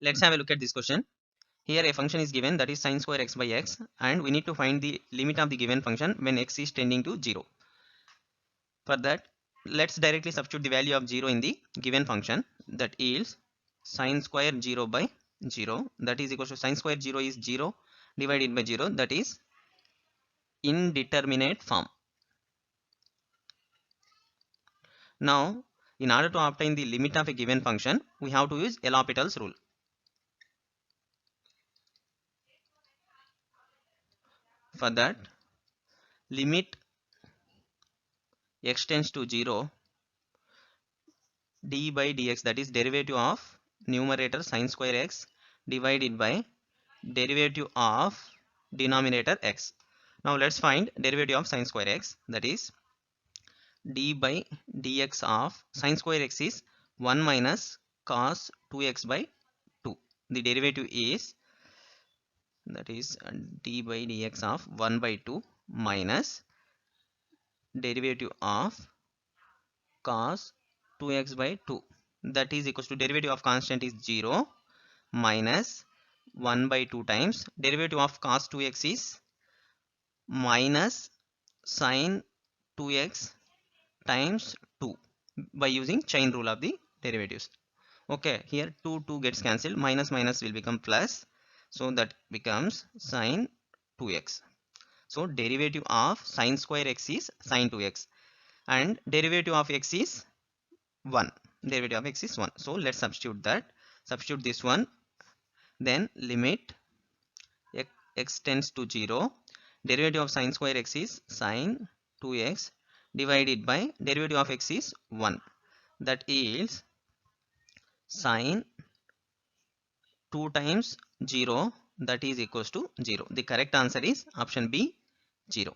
Let's have a look at this question. Here a function is given, that is sin square x by x, and we need to find the limit of the given function when x is tending to 0. For that, let's directly substitute the value of 0 in the given function. That yields sin square 0 by 0, that is equal to sin square 0 is 0 divided by 0, that is indeterminate form. Now, in order to obtain the limit of a given function, we have to use L'Hopital's rule. For that, limit x tends to 0, d by dx, that is derivative of numerator sin square x divided by derivative of denominator x. Now let's find derivative of sin square x, that is d by dx of sin square x is 1 minus cos 2x by 2. The derivative is, that is d by dx of 1 by 2 minus derivative of cos 2x by 2, that is equals to derivative of constant is 0 minus 1 by 2 times derivative of cos 2x is minus sin 2x times 2 by using chain rule of the derivatives. Okay, here 2 gets cancelled, minus minus will become plus, so that becomes sin 2x. So derivative of sin square x is sin 2x, and derivative of x is 1. Derivative of x is 1. So let's substitute this one. Then limit x tends to 0, derivative of sin square x is sin 2x divided by derivative of x is 1, that is sin 2 times 0, that is equals to 0. The correct answer is option B, 0.